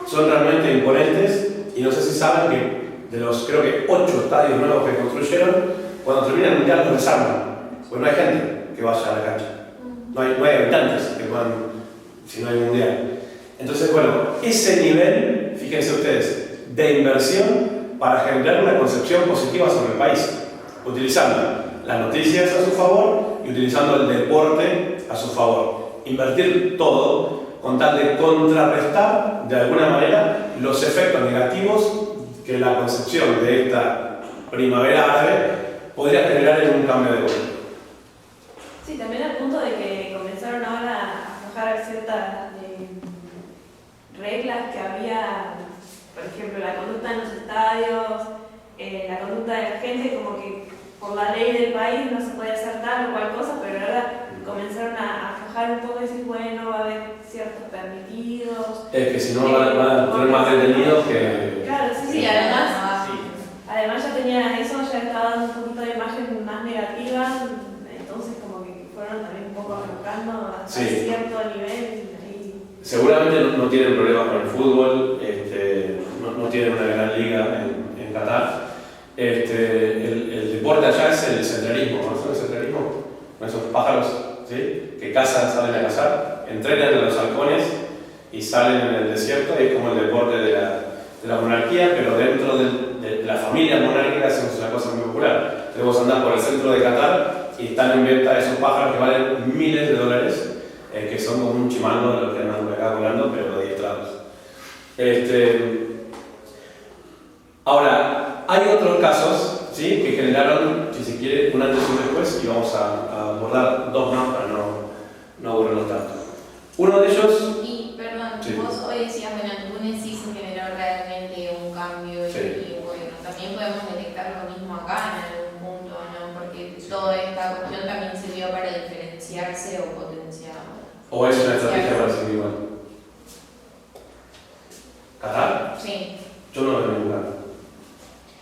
son realmente imponentes, y no sé si saben que de los, creo que 8 estadios nuevos que construyeron, cuando termina el mundial los desarman, pues no hay gente que vaya a la cancha, no hay habitantes que puedan, si no hay mundial. Entonces, bueno, ese nivel, fíjense ustedes, de inversión para generar una concepción positiva sobre el país, utilizando las noticias a su favor y utilizando el deporte a su favor. Invertir todo con tal de contrarrestar de alguna manera los efectos negativos que la concepción de esta primavera árabe podría generar en un cambio de gobierno.
Sí, también al punto de que comenzaron ahora a aflojar ciertas reglas que había, por ejemplo, la conducta en los estadios, la conducta de la gente, como que por la ley del país no se puede hacer tal o cual cosa, pero ahora comenzaron a aflojar un poco y decir, bueno, va a haber ciertos permitidos.
Es que si no van a tener más detenidos que...
Claro, sí, además ya tenía eso, ya estaba dando un poquito de imagen más negativa, entonces como que fueron también un poco aflojando hasta cierto nivel.
Seguramente no tienen problemas con el fútbol, no tienen una gran liga en Qatar. El deporte allá es el centrarismo, ¿no? ¿Sabes el centrarismo? Con esos pájaros, ¿sí? Que cazan, salen a cazar, entrenan a los halcones y salen en el desierto, y es como el deporte de la monarquía, pero dentro de la familia monárquica es una cosa muy popular. Entonces vos andás por el centro de Qatar y están en venta esos pájaros que valen miles de dólares, que son como un chimango de los que andan por acá volando, pero adiestrados. Ahora, hay otros casos, ¿sí? Que generaron, si se quiere, un antes y un después, y vamos a abordar dos más para no aburrirnos tanto. Uno de ellos...
Y, perdón, vos hoy decías, bueno, en Túnez sí se generó realmente un cambio, y bueno, también podemos detectar lo mismo acá en algún punto, ¿no? Porque toda esta cuestión también sirvió para diferenciarse o potenciar.
¿O es una estrategia para ser igual? ¿Qatar?
Sí.
Yo no lo veo ningún cambio.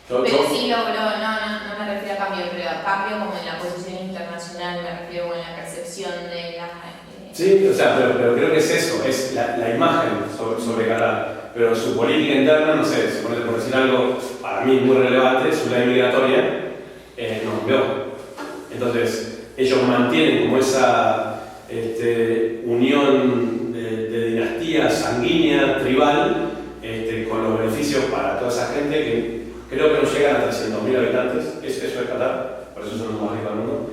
Pero sí logró, no me refiero a cambio, pero a cambio como en la posición internacional, me refiero como en la percepción de la...
Sí, o sea, pero creo que es eso, es la imagen sobre Qatar. Pero su política interna, no sé, por decir algo para mí muy relevante, su ley migratoria, no cambió. Entonces, ellos mantienen como esa unión de dinastía sanguínea, tribal, con los beneficios para toda esa gente que creo que no llegan a 300.000 habitantes, eso es Qatar, por eso son los más ricos del mundo.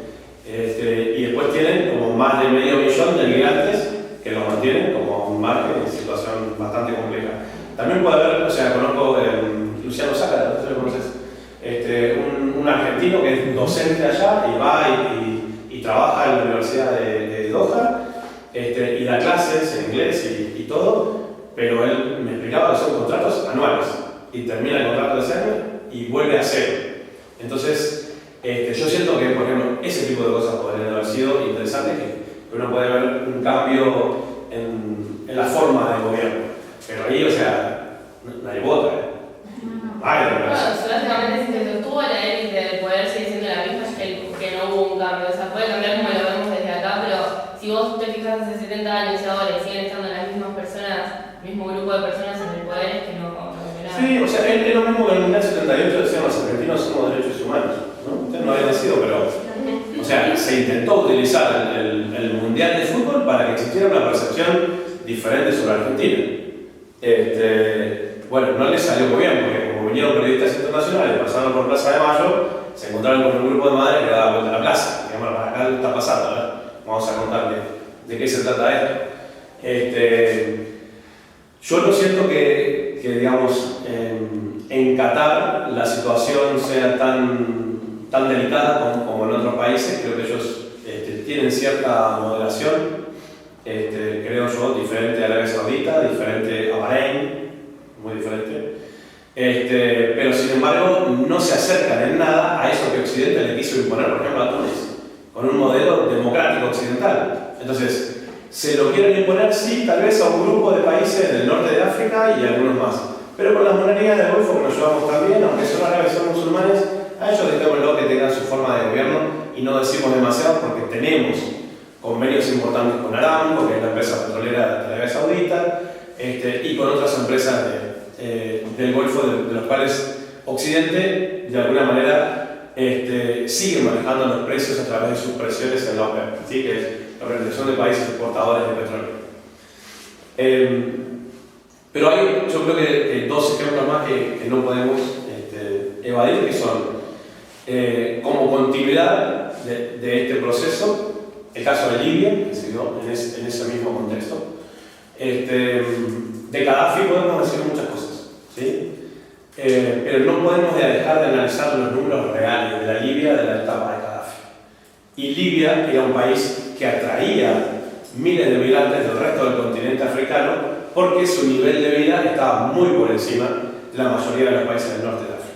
Y después tienen como más de medio millón de migrantes que los mantienen como un margen en situación bastante compleja. También puede haber, o sea, conozco Luciano Sácara, no sé si lo conoces, un argentino que es docente allá y va y trabaja en la Universidad de Doha y da clases en inglés y todo, pero él me explicaba que son contratos anuales y termina el contrato de ese año y vuelve a cero. Entonces, yo siento que, por ejemplo, ese tipo de cosas podrían haber sido interesantes, que uno puede ver un cambio en la forma de gobierno, pero ahí, o sea, nadie vota.
Básicamente, si se sostuvo la élite del poder, sigue siendo la misma, que no hubo un cambio. O sea, puede cambiar como lo vemos desde acá, pero si vos te fijas hace 70 años y ahora siguen estando las mismas personas, el mismo grupo de personas en el poder, es que no cambió nada.
Sí, o sea, es lo mismo que en el Mundial 78 decían los argentinos somos derechos humanos, ¿no? Ustedes no habían nacido, pero, o sea, se intentó utilizar el Mundial de Fútbol para que existiera una percepción diferente sobre Argentina. Bueno, no les salió muy bien, porque como vinieron periodistas internacionales, pasaron por Plaza de Mayo, se encontraron con un grupo de madres que daba vuelta a la plaza. Y digamos, acá está pasando, ¿verdad? Vamos a contar de qué se trata esto. Yo no siento que digamos, en Qatar la situación sea tan delicada como en otros países. Creo que ellos tienen cierta moderación, creo yo, diferente a Arabia Saudita, diferente a Bahrein, muy diferente. Pero sin embargo no se acercan en nada a eso que Occidente le quiso imponer, por ejemplo, a Túnez, con un modelo democrático occidental. Entonces, se lo quieren imponer, sí, tal vez a un grupo de países del norte de África y algunos más. Pero con las monarquías del Golfo que nos llevamos también, aunque son árabes, son musulmanes, a ellos dejémoslo que tengan su forma de gobierno y no decimos demasiado porque tenemos convenios importantes con Aramco, que es la empresa petrolera de Arabia Saudita, y con otras empresas del Golfo, de los cuales Occidente, de alguna manera, sigue manejando los precios a través de sus presiones en la OPEP, ¿sí? Que es la Organización de Países Exportadores de Petróleo. Pero hay, yo creo que dos ejemplos más que no podemos evadir, que son como continuidad de este proceso, el caso de Libia, que se dio en ese mismo contexto. De Gaddafi podemos decir muchas cosas, ¿sí? Pero no podemos dejar de analizar los números reales de la Libia de la etapa de Gaddafi. Y Libia era un país que atraía miles de migrantes del resto del continente africano porque su nivel de vida estaba muy por encima de la mayoría de los países del norte de África.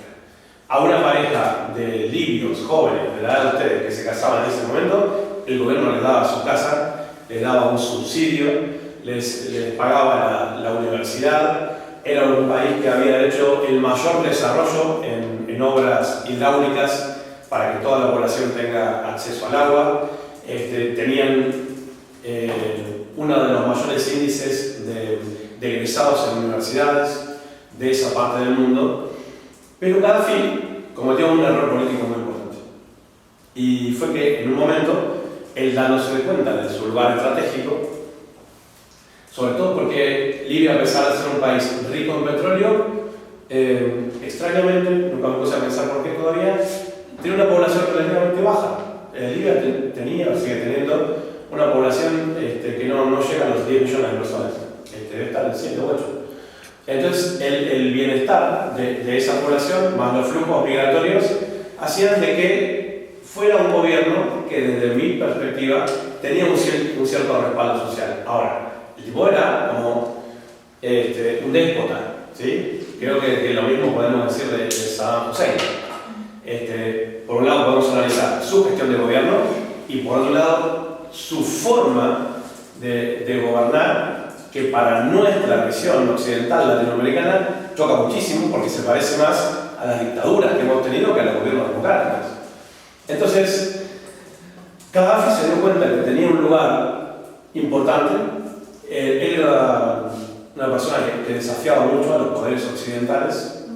A una pareja de libios jóvenes de la edad de ustedes que se casaban en ese momento, el gobierno les daba su casa, les daba un subsidio, les pagaba la universidad. Era un país que había hecho el mayor desarrollo en obras hidráulicas para que toda la población tenga acceso al agua. Tenían uno de los mayores índices de egresados en universidades de esa parte del mundo. Pero Gaddafi cometió un error político muy importante. Y fue que en un momento, él dándose cuenta de su lugar estratégico, sobre todo porque Libia, a pesar de ser un país rico en petróleo, extrañamente, nunca me puse a pensar por qué todavía, tiene una población relativamente baja. Libia sigue teniendo una población que no llega a los 10 millones de personas, debe estar en 7 o 8. Entonces, el bienestar de esa población, más los flujos migratorios, hacían de que fuera un gobierno que, desde mi perspectiva, tenía un cierto respaldo social. Ahora, el tipo era como un déspota, ¿sí? Creo que lo mismo podemos decir de Saddam Hussein. Por un lado podemos analizar su gestión de gobierno y por otro lado su forma de gobernar, que para nuestra visión occidental latinoamericana choca muchísimo porque se parece más a las dictaduras que hemos tenido que a los gobiernos democráticos. Entonces, Gaddafi se dio cuenta que tenía un lugar importante. Él era una persona que desafiaba mucho a los poderes occidentales,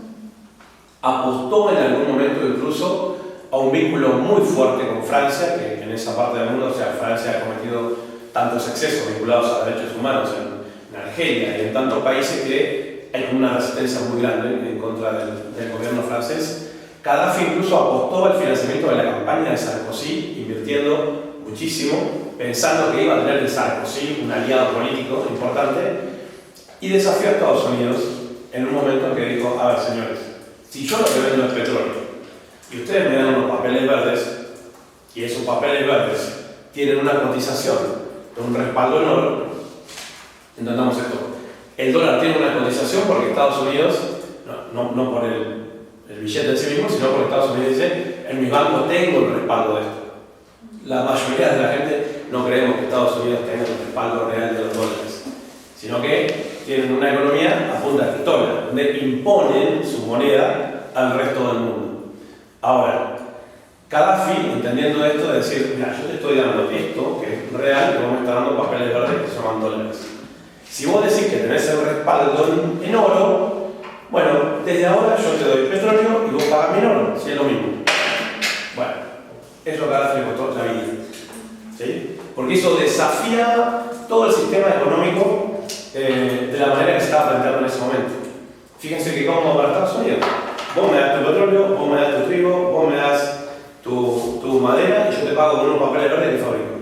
apostó en algún momento incluso a un vínculo muy fuerte con Francia, que en esa parte del mundo. O sea, Francia ha cometido tantos excesos vinculados a derechos humanos en Argelia y en tantos países que hay una resistencia muy grande en contra del gobierno francés. Gaddafi incluso apostó al financiamiento de la campaña de Sarkozy, invirtiendo muchísimo, pensando que iba a tener de Sarkozy un aliado político importante, y desafió a Estados Unidos en un momento en que dijo: a ver, señores, si yo lo que vendo es petróleo y ustedes me dan unos papeles verdes, y esos papeles verdes tienen una cotización de un respaldo en oro, entendamos esto, el dólar tiene una cotización porque Estados Unidos, no por el billete en sí mismo, sino porque Estados Unidos dice: en mis bancos tengo el respaldo de esto. La mayoría de la gente no creemos que Estados Unidos tenga el respaldo real de los dólares, sino que tienen una economía a punta de pistola, donde imponen su moneda al resto del mundo. Ahora, Gaddafi, entendiendo esto, de decir: mira, yo te estoy dando esto, que es real, y vos me estás dando papeles verdes que se llaman dólares. Si vos decís que tenés el respaldo en oro, bueno, desde ahora yo te doy petróleo y vos pagás mi oro, si es lo mismo. Bueno, eso a Gaddafi le costó la vida, ¿sí? Porque eso desafía todo el sistema económico de la manera que se estaba planteando en ese momento. Fíjense que como para Estados Unidos, vos me das tu petróleo, vos me das tu trigo, vos me das tu madera y yo te pago con unos papeles verdes que fabrico.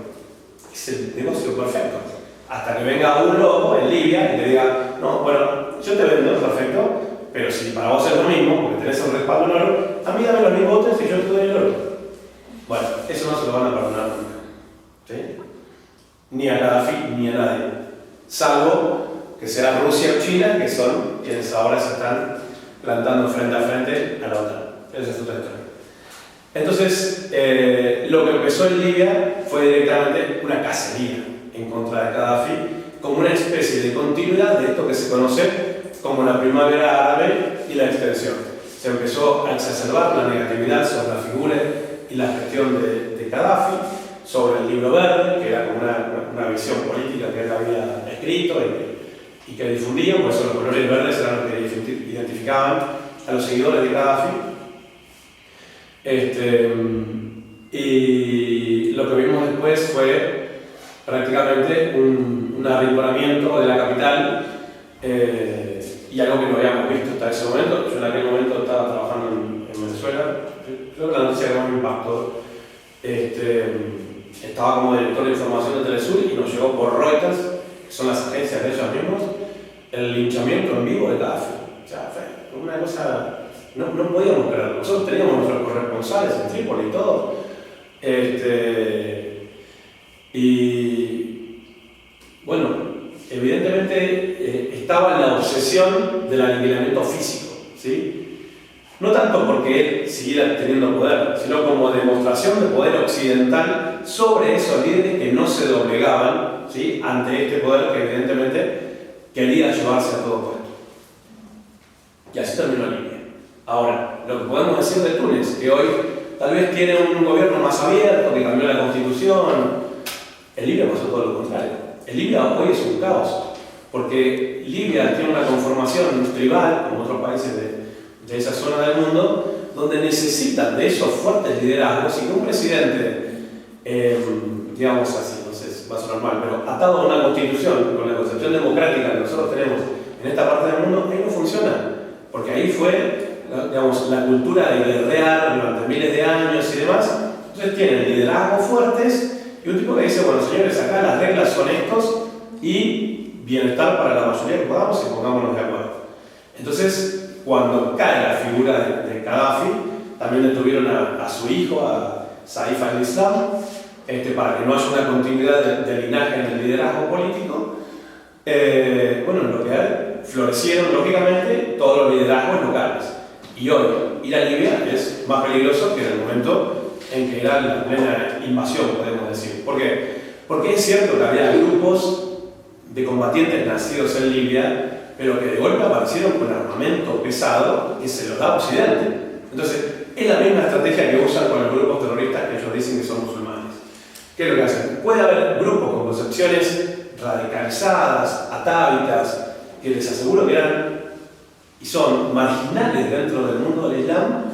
Es el negocio perfecto. Hasta que venga un loco en Libia y te diga: no, bueno, yo te vendo, perfecto, pero si para vos es lo mismo, porque tenés el respaldo en oro, a mí dame los mismos botes y yo te doy el oro. Bueno, eso no se lo van a perdonar nunca, ¿sí? Ni a Gaddafi ni a nadie, salvo que sea Rusia o China, que son quienes ahora se están plantando frente a frente a la OTAN. Esa es otra historia. Entonces, lo que empezó en Libia fue directamente una cacería en contra de Gaddafi, como una especie de continuidad de esto que se conoce como la primavera árabe y la extensión. Se empezó a exacerbar la negatividad sobre la figura y la gestión de Gaddafi, sobre el libro verde, que era como una visión política que él había escrito y que difundía. Por eso los colores verdes eran los que identificaban a los seguidores de Gaddafi. Y lo que vimos después fue prácticamente un arrinconamiento de la capital, y algo que no habíamos visto hasta ese momento. Yo en aquel momento estaba trabajando en Venezuela. Creo que la noticia que más me impactó, estaba como director de información de Telesur y nos llegó por Reuters, que son las agencias de ellos mismos, el linchamiento en vivo de Gaddafi. O sea, fue una cosa, no podíamos creerlo. Nosotros teníamos nuestros corresponsales en Trípoli y todo. Y bueno, evidentemente estaba en la obsesión del aniquilamiento físico, ¿sí? No tanto porque él siguiera teniendo poder, sino como demostración de poder occidental sobre esos líderes que no se doblegaban, ¿sí?, ante este poder que evidentemente quería llevarse a todo puesto. Y así terminó Libia. Ahora, lo que podemos decir de Túnez, que hoy tal vez tiene un gobierno más abierto, que cambió la constitución. En Libia pasó todo lo contrario. En Libia hoy es un caos, porque Libia tiene una conformación tribal, como otros países de esa zona del mundo, donde necesitan de esos fuertes liderazgos y que un presidente, digamos así, no sé, va a sonar mal, pero atado a una constitución, con la concepción democrática que nosotros tenemos en esta parte del mundo, ahí no funciona, porque ahí fue, digamos, la cultura de guerrear durante miles de años y demás. Entonces tienen liderazgos fuertes y un tipo que dice: bueno, señores, acá las reglas son estos y bienestar para la mayoría que podamos y pongámonos de acuerdo. Entonces, cuando cae la figura de Gaddafi, también detuvieron a su hijo, a Saif al-Islam, para que no haya una continuidad de linaje en el liderazgo político. Bueno, en lo que hay, florecieron lógicamente todos los liderazgos locales. Y hoy, ir a Libia es más peligroso que en el momento en que era la plena invasión, podemos decir. ¿Por qué? Porque es cierto que había grupos de combatientes nacidos en Libia, pero que de golpe aparecieron con armamento pesado que se los da Occidente. Entonces, es la misma estrategia que usan con los grupos terroristas que ellos dicen que son musulmanes. ¿Qué es lo que hacen? Puede haber grupos con concepciones radicalizadas, atávitas, que les aseguro que eran y son marginales dentro del mundo del Islam,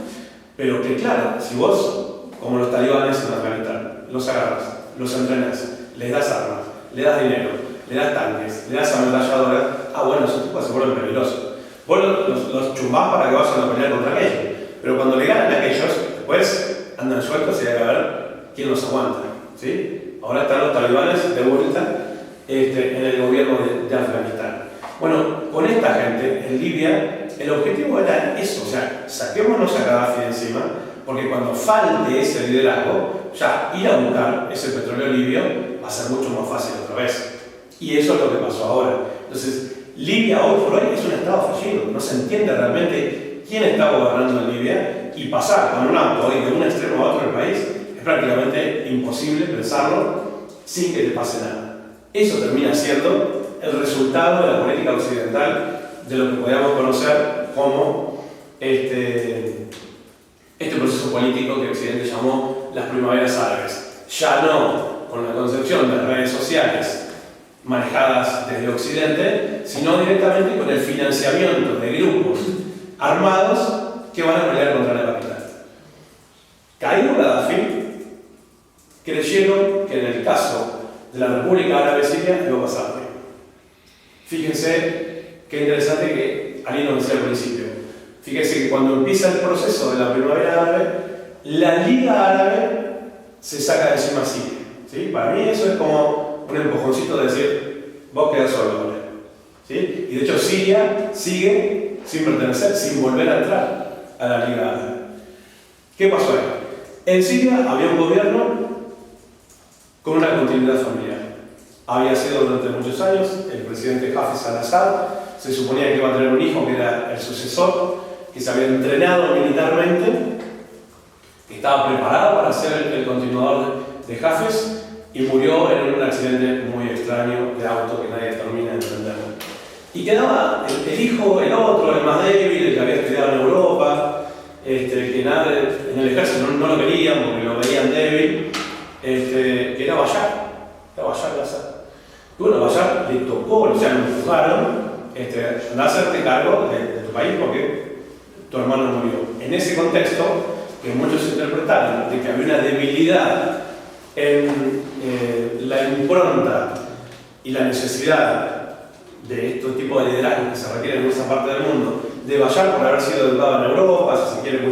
pero que claro, si vos como los talibanes en Afganistán. Los agarras, los entrenas, les das armas, le das dinero, le das tanques, le das ametralladoras. Ah, bueno, esos tipos se vuelven peligrosos. Vos los chumbás para que vayan a pelear contra aquellos. Pero cuando le ganan a aquellos, después andan sueltos y hay que ver quién los aguanta. ¿Sí? Ahora están los talibanes de vuelta en el gobierno de Afganistán. Bueno, con esta gente en Libia, el objetivo era eso, o sea, saquémonos a Gaddafi de encima, porque cuando falte ese liderazgo, ya ir a buscar ese petróleo libio va a ser mucho más fácil otra vez. Y eso es lo que pasó ahora. Entonces, Libia hoy por hoy es un estado fallido, no se entiende realmente quién está gobernando en Libia, y pasar con un auto de un extremo a otro del país es prácticamente imposible pensarlo sin que te pase nada. Eso termina siendo el resultado de la política occidental, de lo que podríamos conocer como este proceso político que Occidente llamó las primaveras árabes. Ya no con la concepción de redes sociales manejadas desde Occidente, sino directamente con el financiamiento de grupos armados que van a pelear contra la capital. Caído Gaddafi, creyeron que en el caso de la República Árabe Siria iba a pasar. Fíjense qué interesante que Ali nos decía al principio. Fíjense que cuando empieza el proceso de la primavera árabe, la Liga Árabe se saca de encima a Siria. ¿Sí? Para mí eso es como un empujoncito de decir, vos quedás solo. ¿Sí? Y de hecho Siria sigue sin pertenecer, sin volver a entrar a la Liga Árabe. ¿Qué pasó ahí? En Siria había un gobierno con una continuidad familiar. Había sido durante muchos años el presidente Hafez al-Assad, se suponía que iba a tener un hijo que era el sucesor, que se había entrenado militarmente, que estaba preparado para ser el continuador de Hafez, y murió en un accidente muy extraño de auto que nadie termina de entender. Y quedaba el hijo, el otro, el más débil, el que había estudiado en Europa, que nada, en el ejército no lo querían porque lo veían débil, que era Bashar al-Assad. Y bueno, Bashar le tocó, o sea, lo empujaron, anda a hacerte cargo de tu país porque tu hermano murió. En ese contexto, que muchos interpretaron de que había una debilidad en la impronta y la necesidad de este tipo de liderazgo que se requiere en esa parte del mundo, de Bashar por haber sido educado en Europa, si se quiere,